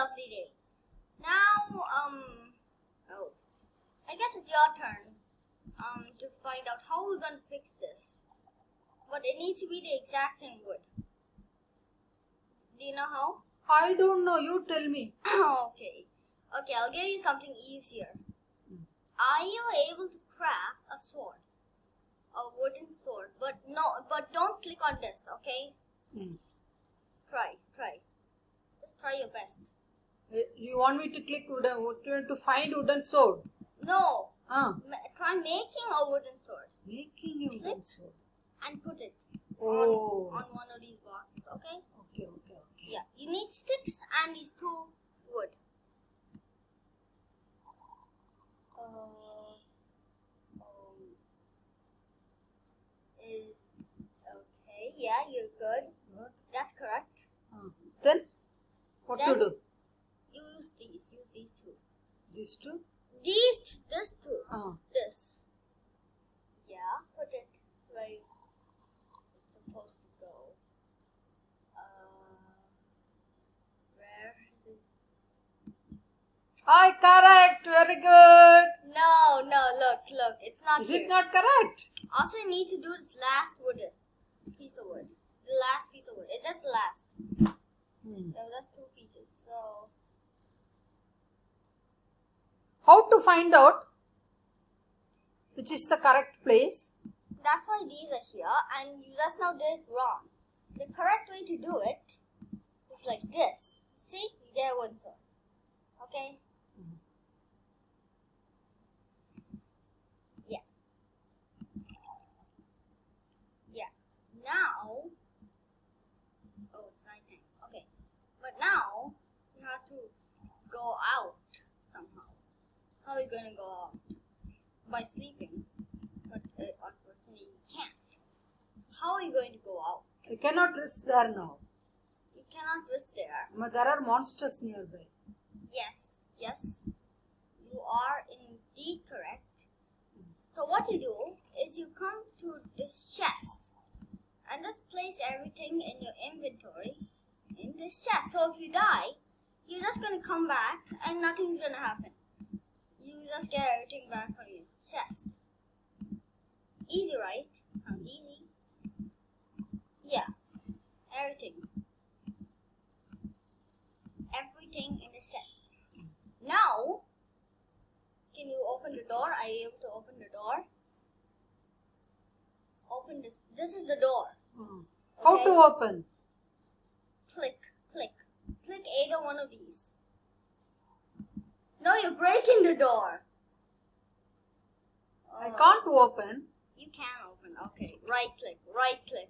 lovely day. Now, oh, I guess it's your turn, to find out how we're gonna fix this. But it needs to be the exact same wood. Do you know how? I don't know. You tell me. Okay, I'll give you something easier. Are you able to craft a sword? A wooden sword, but don't click on this, okay? Try. Just try your best. You want me to click to find wooden sword? No. Try making a wooden sword. Making a wooden sword. And put it Oh. on one of these boxes, okay? Okay. Yeah, you need sticks and these 2 wood. Okay, yeah, you're good. That's correct. Then what to do? Use these 2. These 2? This 2. This. Yeah, put it where it's supposed to go. Where is it? Hi, correct. Very good. No, look, it's not Is here. it not correct? Also, you need to do this last piece of wood. The last piece of wood. It's just the last. That's 2 pieces. So, how to find out which is the correct place? that's why these are here, and you just now did it wrong. The correct way to do it is like this. See? You get a wooden sword. Okay? Yeah. Now, it's nighttime. Okay. But now, you have to go out somehow. How are you going to go out? By sleeping. But unfortunately, you can't. How are you going to go out? I cannot risk there now. You cannot risk there. But there are monsters nearby. Yes. You are indeed correct. So what you do is you come to this chest and just place everything in your inventory in this chest. So if you die, you're just going to come back and nothing's going to happen. You just get everything back on your chest. Easy, right? Sounds easy. Yeah. Everything in the chest. Now, can you open the door? Are you able to open the door? Open this. This is the door. How to open? Click either one of these. No, you're breaking the door. I can't open. You can open. Okay. Right click.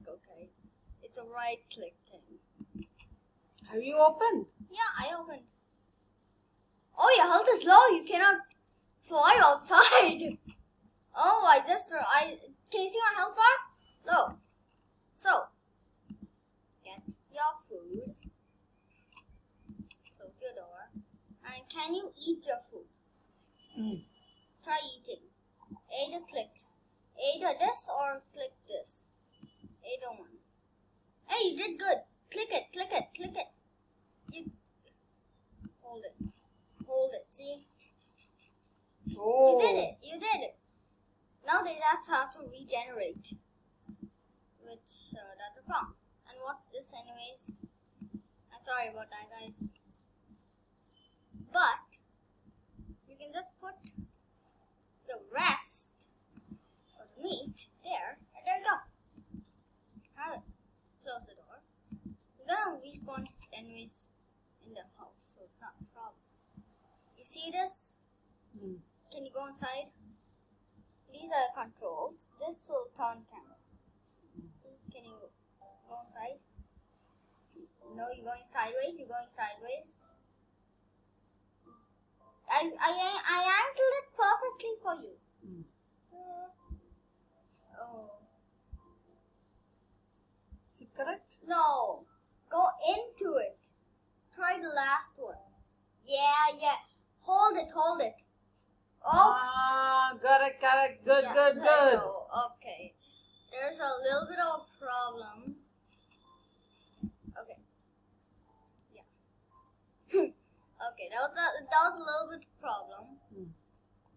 Okay. It's a right click thing. Have you opened? Yeah, I opened. Oh, your health is low. You cannot fly outside. Oh, can you see my health bar? Low. So, get your food. Close your door. And can you eat your food? Try eating. Either clicks. Either this or click this. Either one. Hey, you did good. Click it. You hold it. See? Oh. You did it. Now they just have to regenerate. Which, that's a problem. And what's this anyways? I'm sorry about that, guys. But, you can just put the rest of the meat there. And there you go. Have it. Close the door. You're gonna respawn enemies in the house, so it's not a problem. You see this? Can you go inside? These are controls. This will turn camera. See? Can you go inside? No, you're going sideways. I angled it perfectly for you. Oh. Is it correct? No. Go into it. Try the last one. Yeah. Hold it. Oops. Correct. Good. Go. Okay. There's a little bit of a problem. Okay. Yeah. Okay, that was a little bit of problem.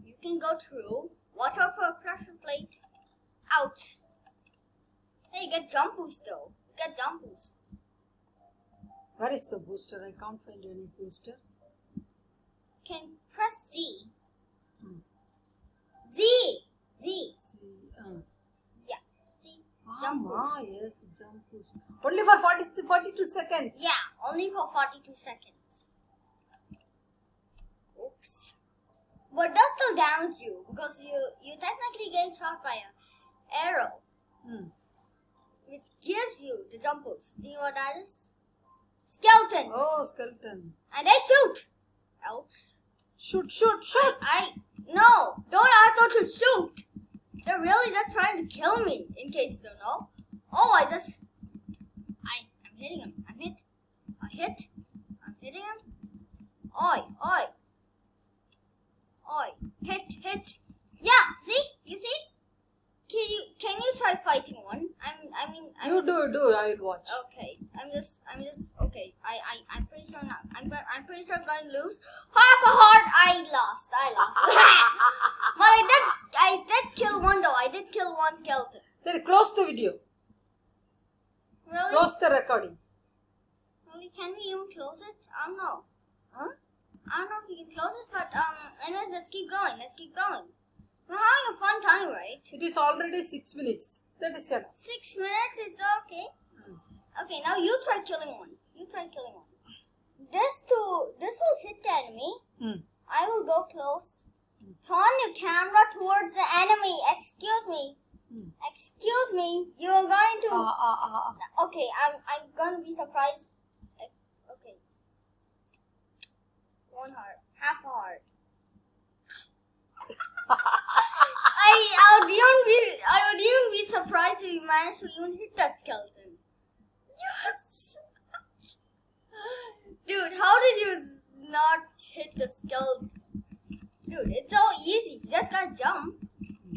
You can go through. Watch out for a pressure plate. Ouch. Hey, you get jump boost though. You get jump boost. Where is the booster? I can't find any booster. Can press Z. Z. Yeah. See. Jump boost. Yes, jump boost. Only for 42 seconds. Yeah, only for 42 seconds. Oops. But that still damage you because you technically get shot by an arrow, which gives you the jump boost. Do you know what that is? Skeleton. Oh, skeleton. And they shoot. Ouch. Shoot. No, don't ask them to shoot. They're really just trying to kill me, in case you don't know. Oh, I'm hitting him. I'm hitting him. Oi. Hit. Yeah, see? You see? Can you try fighting one? You do. I will watch. Okay. I'm just okay. I'm pretty sure not. I'm pretty sure I'm going to lose. Half a heart. I lost. But I did kill one though. I did kill one skeleton. So close the video. Really? Close the recording. Really? Can we even close it? I don't know. Huh? I don't know if we can close it, but anyways, let's keep going. We're having a fun time, right? It is already 6 minutes. That is enough. 6 minutes is okay. Okay, now you try killing one. This will hit the enemy. I will go close. Turn your camera towards the enemy. Excuse me. You are going to. Okay, I'm gonna be surprised. Okay. 1 heart, half a heart. I would even be surprised if you managed to even hit that skeleton. Yes! Dude, how did you not hit the skeleton? Dude, it's so easy. You just gotta jump.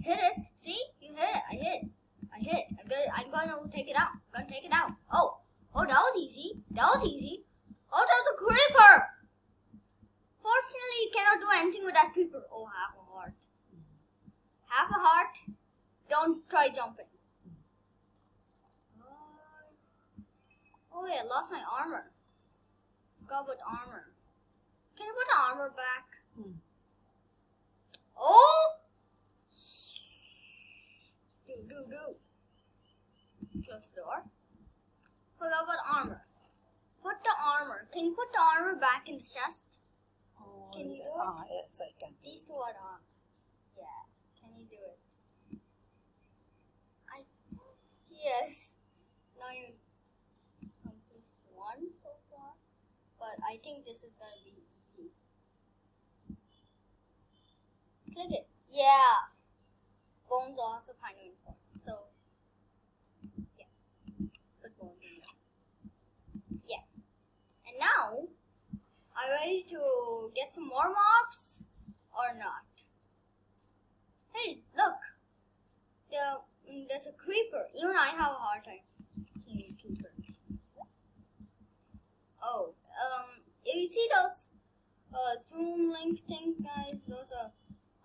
Hit it. See? You hit it. I hit. I'm gonna take it out. Oh, that was easy. Oh, that was a creeper. Fortunately, you cannot do anything with that creeper. Oh, half a heart. Don't try jumping. Oh yeah, I lost my armor. Forgot about armor. Can you put the armor back? Oh! Do. Close the door. Forgot about armor. Put the armor. Can you put the armor back in the chest? Can you do it? Yes, I can. These two are on. Yeah. Can you do it? Yes. Now you accomplished one so far. But I think this is gonna be easy. Click it. Yeah. Bones are also kind of important. So, yeah. Put bones in there. Yeah. And now, are you ready to get some more mobs or not? Hey, look. There's a creeper. Even I have a hard time killing a creeper. Oh, if you see those Zoom link thing, guys, those are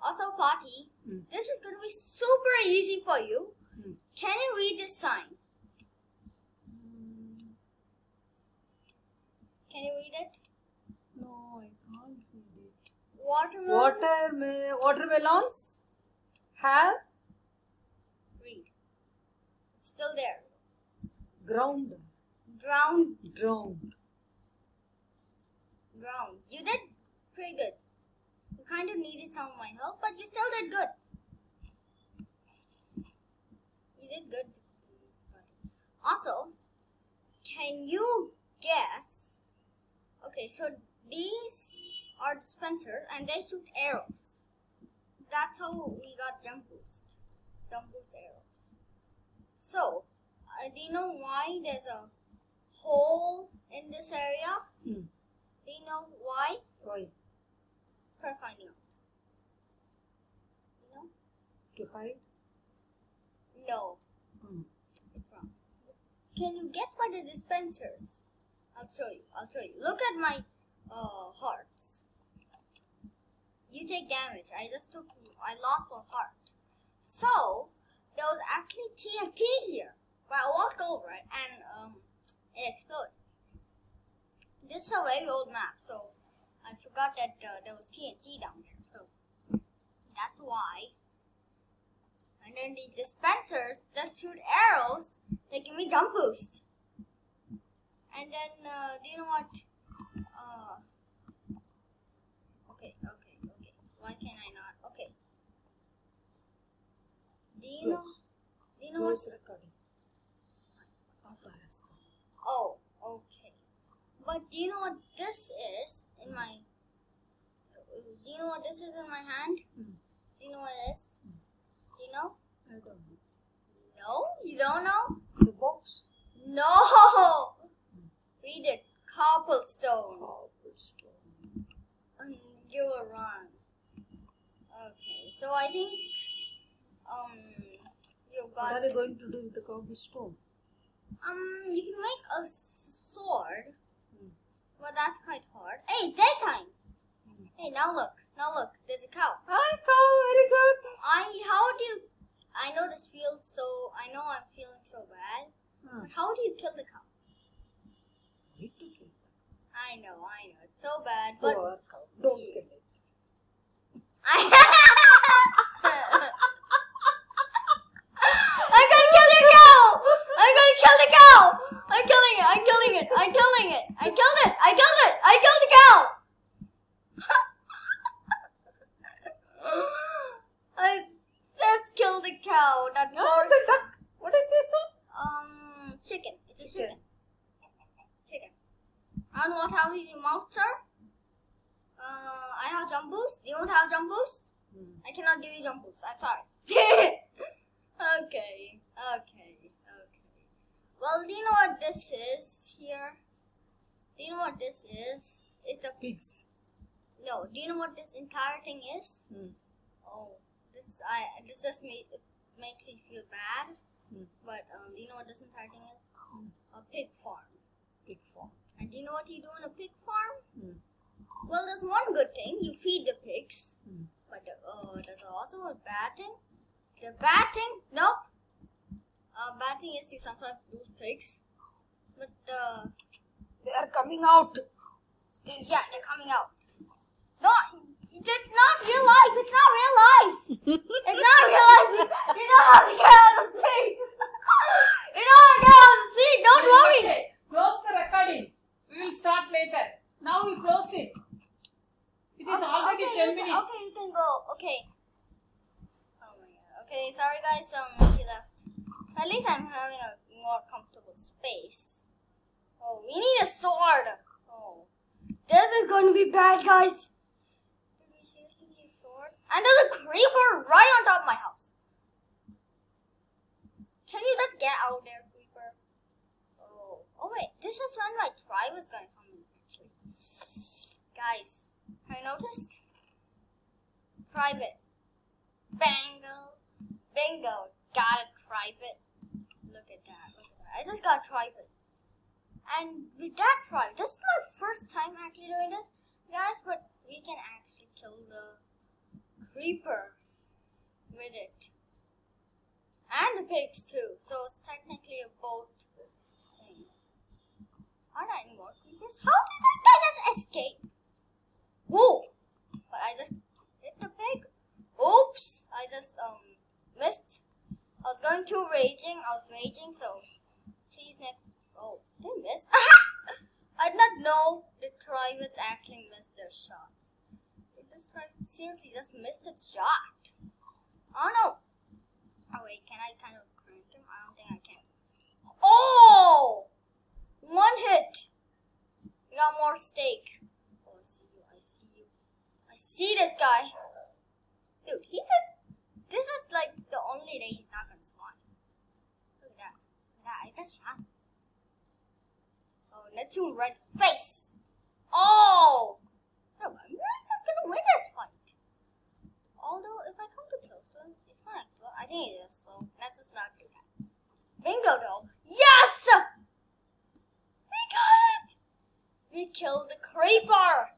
also party. This is going to be super easy for you. Can you read this sign? Can you read it? No, I can't read it. Watermelons have read. It's still there. Drowned. You did pretty good. You kind of needed some of my help, but you still did good. Also, can you guess? Okay, so these are dispensers and they shoot arrows. That's how we got jump boost arrows. So, do you know why there's a hole in this area? Do you know why? Why? Try finding out. You know? To hide? No. It's wrong. Can you guess by the dispensers? I'll show you. Look at my hearts. You take damage. I lost a heart. So, there was actually TNT here. But I walked over it and it exploded. This is a very old map, so I forgot that there was TNT down there. So, that's why. And then these dispensers just shoot arrows that give me jump boost. And then, do you know what? Okay. Why can I not? Okay. Do you know what? Recording. Oh, okay. But do you know what this is in my? Do you know what this is in my hand? Do you know what it is? Do you know? I don't know. No, you don't know? It's a box. No. Read it. Cobblestone. You were wrong. Okay, so I think you got. What are you going to do with the cobblestone? You can make a sword, but that's quite hard. Hey, it's daytime. Hey, now look, there's a cow. Hi, cow, very good. I know this feels so. I know I'm feeling so bad. But how do you kill the cow? Need to kill it. I know, it's so bad. But Poor cow. Don't kill it. I'm gonna kill the cow! I'm gonna kill the cow! I'm killing it! I killed the cow! I just killed the cow. That poor The duck. What is this one? Chicken. It's a chicken. And what have you in your mouth, sir? I have jump boost. Do you don't have jump boost? I cannot give you jump boost. I'm sorry. Okay. Well, do you know what this is here? Do you know what this is? It's a Pigs. No. Do you know what this entire thing is? Oh, this just makes me feel bad. But do you know what this entire thing is? A pig farm. Pig farm. And do you know what you do in a pig farm? Well, there's one good thing. You feed the pigs. But there's also a bad thing. The bad thing? Nope. Bad thing is you sometimes lose pigs. But they are coming out. Yes. Yeah, they're coming out. No, it's not real life. It's not real life. It's not real life. You don't have to get out of the seat. You don't have to get out of the seat. Don't worry. Okay. Close the recording. We will start later. Now we close it. It is already 10 minutes. Okay, you can go. Okay. Oh my god. Okay, sorry guys. She left. At least I'm having a more comfortable space. Oh, we need a sword. Oh, this is going to be bad, guys. Did we seriously need a sword? And there's a creeper right on top of my house. Can you just get out there, creeper? Oh wait, this is when my tribe is gonna come in. Actually, guys, have you noticed? Private. Bingo. Got a private. Look at that. I just got private. And with that tribe, this is my first time actually doing this, guys, but we can actually kill the creeper with it. And the pigs too. So it's technically a boat thing. Are there any more creepers? How did that guy just escape? Whoa! But I just hit the pig. Oops! I just missed. I was going too raging. So please next. Oh, they missed. I did not know the tribes actually missed their shots. Did this tribe seriously just missed its shot? Oh no. Oh wait, can I kind of crank him? I don't think I can. Oh! One hit. We got more steak. Oh, I see you. I see this guy. Dude, he says this is like the only day he's not gonna spawn. Look at that. I just shot him. Oh, let's shoot him right in the face. Oh! No, I'm really just gonna win this fight. Although, if I come too close to him, it's gonna explode. I think it is, so let's just not do that. Bingo, though. Yes! We got it! We killed the creeper!